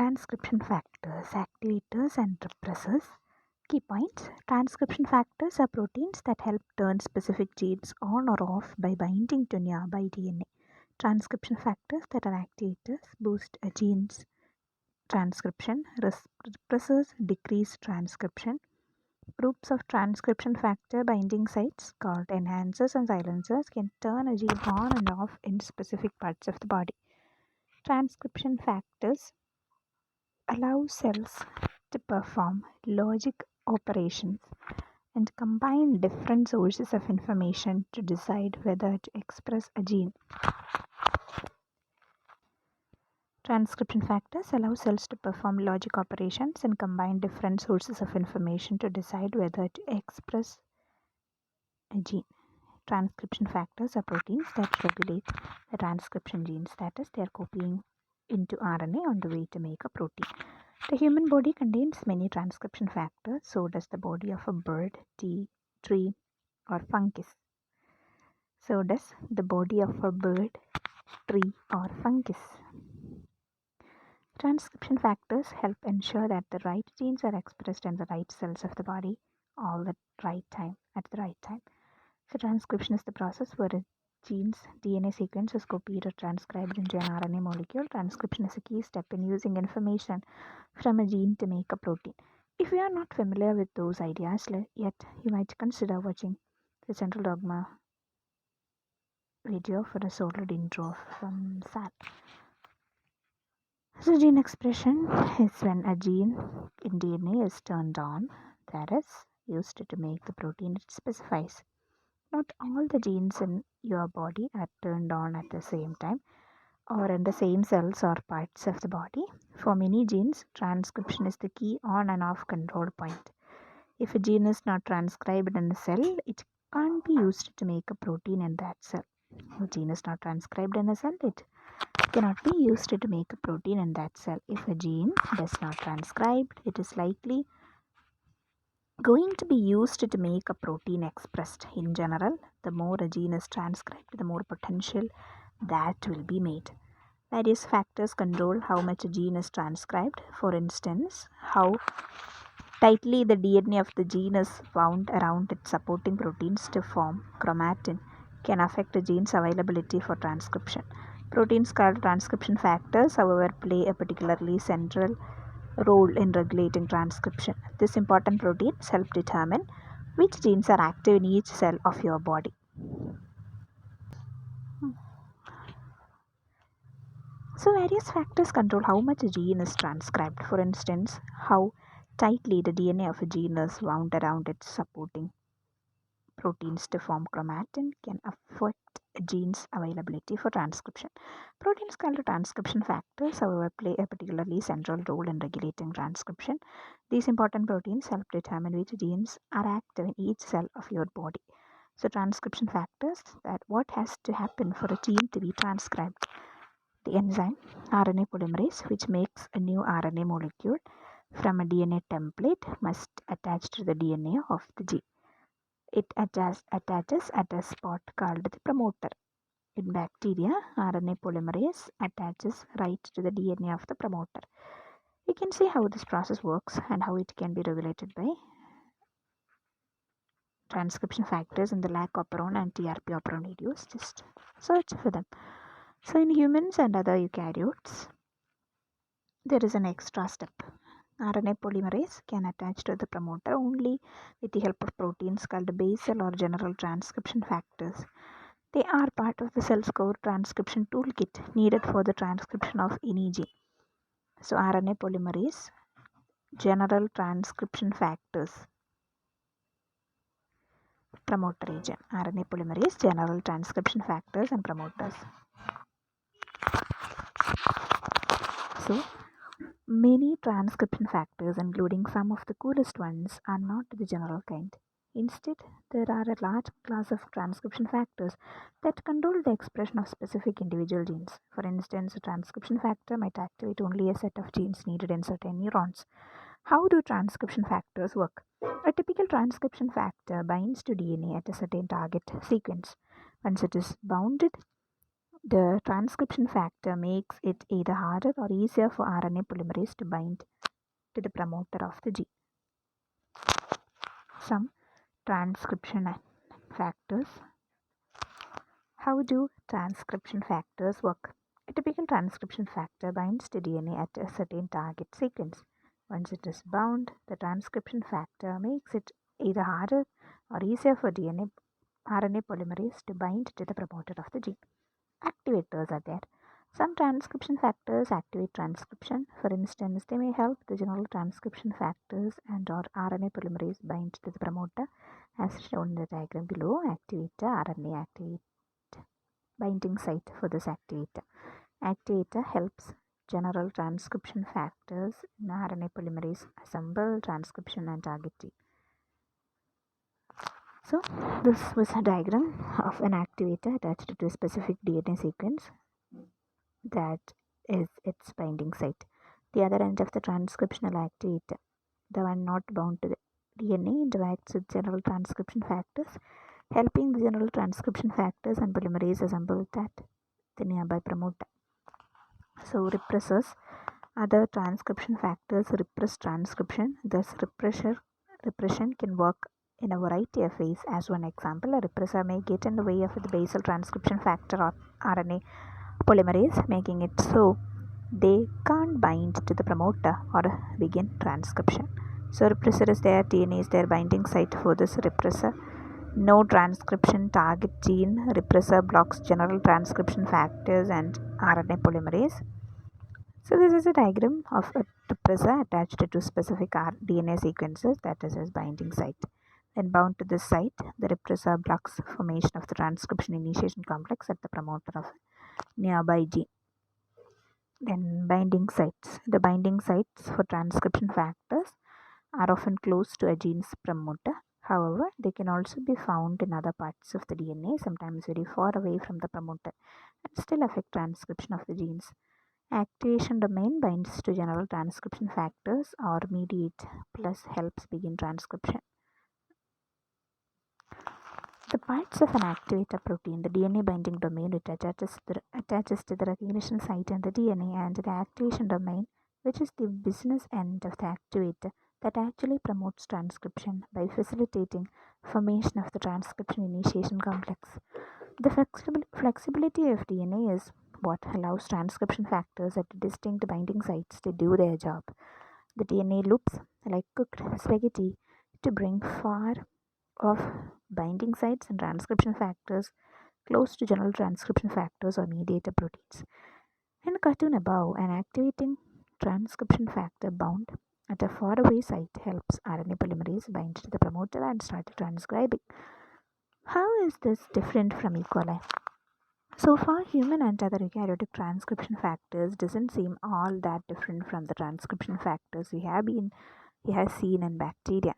Transcription factors, activators and repressors. Key points. Transcription factors are proteins that help turn specific genes on or off by binding to nearby DNA. Transcription factors that are activators boost a gene's transcription. Repressors decrease transcription. Groups of transcription factor binding sites called enhancers and silencers can turn a gene on and off in specific parts of the body. Transcription factors allow cells to perform logic operations and combine different sources of information to decide whether to express a gene. Transcription factors allow cells to perform logic operations and combine different sources of information to decide whether to express a gene. Transcription factors are proteins that regulate the transcription gene status. They are copying into RNA on the way to make a protein. The human body contains many transcription factors, so does the body of a bird, tree, or fungus. So does the body of a bird, tree, or fungus. Transcription factors help ensure that the right genes are expressed in the right cells of the body all the right time at the right time. So transcription is the process where a gene's DNA sequence is copied or transcribed into an RNA molecule. Transcription is a key step in using information from a gene to make a protein. If you are not familiar with those ideas yet, you might consider watching the Central Dogma video for a solid intro from Sal. So gene expression is when a gene in DNA is turned on, that is, used to make the protein it specifies. Not all the genes in your body are turned on at the same time or in the same cells or parts of the body. For many genes, transcription is the key on and off control point. If a gene is not transcribed in a cell, it can't be used to make a protein in that cell. If a gene is not transcribed in a cell, it cannot be used to make a protein in that cell. If a gene does not transcribe, it is likely going to be used to make a protein expressed. In general, the more a gene is transcribed, the more potential that will be made. Various factors control how much a gene is transcribed. For instance, how tightly the DNA of the gene is wound around its supporting proteins to form chromatin can affect a gene's availability for transcription. Proteins called transcription factors, however, play a particularly central role in regulating transcription. These important proteins help determine which genes are active in each cell of your body. So various factors control how much a gene is transcribed. For instance, how tightly the DNA of a gene is wound around its supporting proteins to form chromatin can affect a gene's availability for transcription. Proteins called transcription factors, however, play a particularly central role in regulating transcription. These important proteins help determine which genes are active in each cell of your body. So transcription factors, that what has to happen for a gene to be transcribed. The enzyme RNA polymerase, which makes a new RNA molecule from a DNA template, must attach to the DNA of the gene. It attaches at a spot called the promoter. In bacteria, RNA polymerase attaches right to the DNA of the promoter. You can see how this process works and how it can be regulated by transcription factors in the lac operon and TRP operon videos. Just search for them. So in humans and other eukaryotes, there is an extra step. RNA polymerase can attach to the promoter only with the help of proteins called basal or general transcription factors. They are part of the cell's core transcription toolkit needed for the transcription of any gene. So RNA polymerase, general transcription factors, promoter agent. RNA polymerase, general transcription factors and promoters. So many transcription factors, including some of the coolest ones, are not the general kind. Instead, there are a large class of transcription factors that control the expression of specific individual genes. For instance, a transcription factor might activate only a set of genes needed in certain neurons. How do transcription factors work? A typical transcription factor binds to DNA at a certain target sequence. Once it is bounded The transcription factor makes it either harder or easier for RNA polymerase to bind to the promoter of the gene. Some transcription factors. How do transcription factors work? A typical transcription factor binds to DNA at a certain target sequence. Once it is bound, the transcription factor makes it either harder or easier for RNA polymerase to bind to the promoter of the gene. Activators are there. Some transcription factors activate transcription. For instance, they may help the general transcription factors and or RNA polymerase bind to the promoter, as shown in the diagram below. Activator, RNA activate binding site for this activator. Activator helps general transcription factors in RNA polymerase assemble transcription and target gene. So this was a diagram of an activator attached to a specific DNA sequence that is its binding site. The other end of the transcriptional activator, the one not bound to the DNA, interacts with general transcription factors, helping the general transcription factors and polymerase assemble at the nearby promoter. So repressors, other transcription factors repress transcription. Thus repression can work in a variety of ways. As one example, a repressor may get in the way of the basal transcription factor or RNA polymerase, making it so they can't bind to the promoter or begin transcription. So repressor is there, DNA is their binding site for this repressor. No transcription target gene. Repressor blocks general transcription factors and RNA polymerase. So this is a diagram of a repressor attached to specific DNA sequences, that is its binding site. Then bound to this site, the repressor blocks formation of the transcription initiation complex at the promoter of nearby gene. Then binding sites. The binding sites for transcription factors are often close to a gene's promoter. However, they can also be found in other parts of the DNA, sometimes very far away from the promoter, and still affect transcription of the genes. Activation domain binds to general transcription factors or mediate plus helps begin transcription. The parts of an activator protein, the DNA binding domain, it attaches to the recognition site in the DNA, and the activation domain, which is the business end of the activator that actually promotes transcription by facilitating formation of the transcription initiation complex. The flexibility of DNA is what allows transcription factors at distinct binding sites to do their job. The DNA loops like cooked spaghetti to bring far off binding sites and transcription factors close to general transcription factors or mediator proteins. In the cartoon above, an activating transcription factor bound at a faraway site helps RNA polymerase bind to the promoter and start transcribing. How is this different from E. coli? So far, human and other eukaryotic transcription factors doesn't seem all that different from the transcription factors we have seen in bacteria.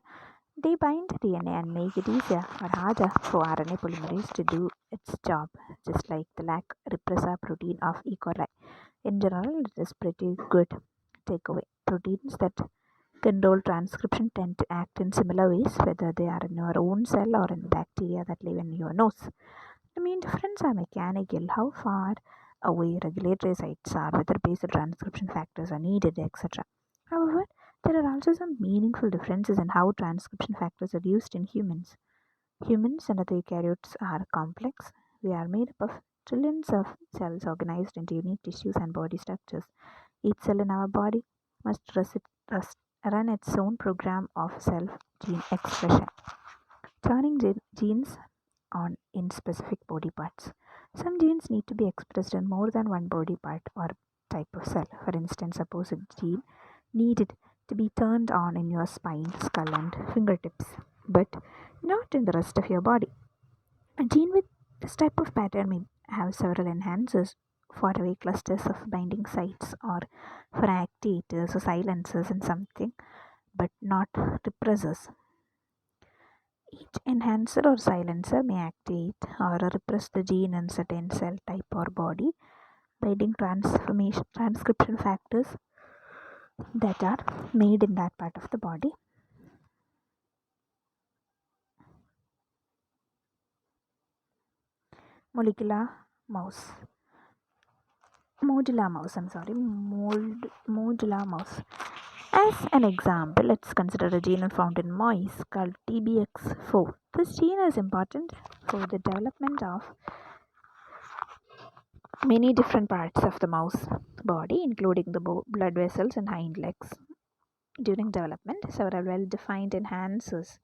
They bind DNA and make it easier or harder for RNA polymerase to do its job, just like the lac repressor protein of E. coli. In general, it is pretty good takeaway. Proteins that control transcription tend to act in similar ways, whether they are in your own cell or in bacteria that live in your nose. The main difference are mechanical, how far away regulatory sites are, whether basal transcription factors are needed, etc. However, there are also some meaningful differences in how transcription factors are used in humans. Humans and other eukaryotes are complex. We are made up of trillions of cells organized into unique tissues and body structures. Each cell in our body must run its own program of self-gene expression, turning genes on in specific body parts. Some genes need to be expressed in more than one body part or type of cell. For instance, suppose a gene needed to be turned on in your spine, skull, and fingertips, but not in the rest of your body. A gene with this type of pattern may have several enhancers, faraway clusters of binding sites, or for activators or silencers and something, but not repressors. Each enhancer or silencer may activate or repress the gene in certain cell type or body, binding transcription factors that are made in that part of the body. Molecular mouse. modular mouse. Modular mouse. As an example, let's consider a gene found in mice called TBX4. This gene is important for the development of many different parts of the mouse body, including the blood vessels and hind legs. During development, several well-defined enhancers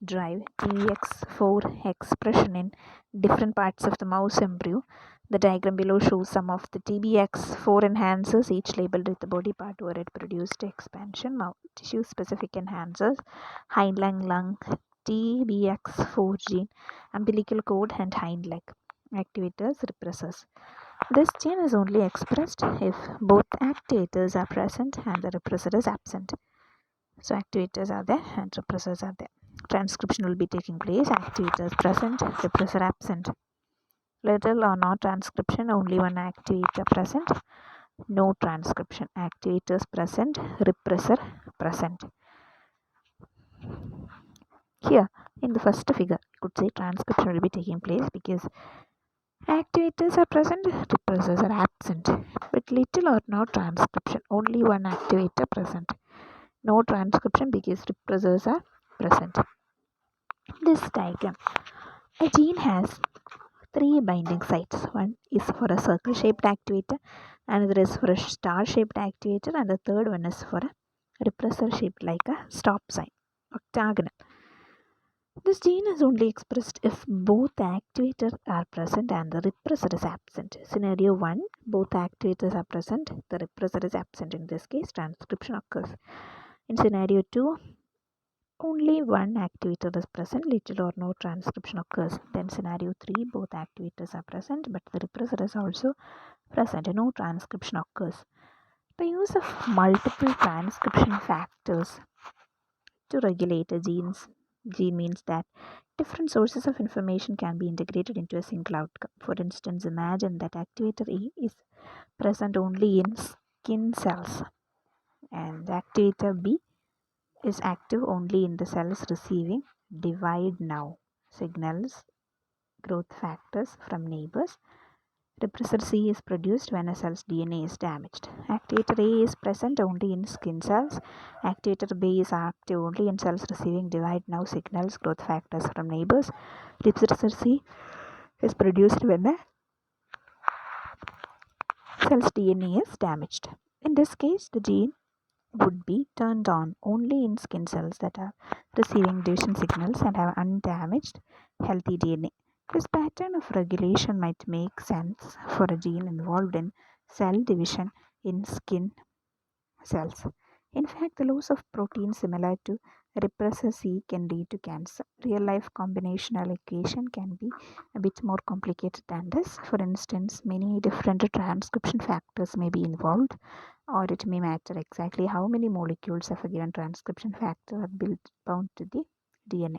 drive TBX4 expression in different parts of the mouse embryo. The diagram below shows some of the TBX4 enhancers, each labeled with the body part where it produced expansion. Tissue-specific enhancers: hind leg lung, TBX4 gene, umbilical cord, and hind leg. Activators, repressors. This gene is only expressed if both activators are present and the repressor is absent. So activators are there and repressors are there. Transcription will be taking place. Activators present, repressor absent. Little or no transcription, only one activator present. No transcription. Activators present, repressor present. Here in the first figure, you could say transcription will be taking place because activators are present, repressors are absent. With little or no transcription, only one activator present. No transcription because repressors are present. This diagram, a gene has three binding sites. One is for a circle shaped activator, another is for a star shaped activator, and the third one is for a repressor shaped like a stop sign, octagonal. This gene is only expressed if both activators are present and the repressor is absent. Scenario 1, both activators are present, the repressor is absent. In this case, transcription occurs. In scenario 2, only one activator is present, little or no transcription occurs. Then scenario 3, both activators are present but the repressor is also present, no transcription occurs. The use of multiple transcription factors to regulate a gene means that different sources of information can be integrated into a single outcome. For instance, imagine that activator A is present only in skin cells and activator B is active only in the cells receiving divide now signals, growth factors from neighbors. Repressor C is produced when a cell's DNA is damaged. Activator A is present only in skin cells. Activator B is active only in cells receiving divide now signals, growth factors from neighbors. Repressor C is produced when a cell's DNA is damaged. In this case, the gene would be turned on only in skin cells that are receiving division signals and have undamaged healthy DNA. This pattern of regulation might make sense for a gene involved in cell division in skin cells. In fact, the loss of protein similar to repressor C can lead to cancer. Real-life combinational equation can be a bit more complicated than this. For instance, many different transcription factors may be involved, or it may matter exactly how many molecules of a given transcription factor are bound to the DNA.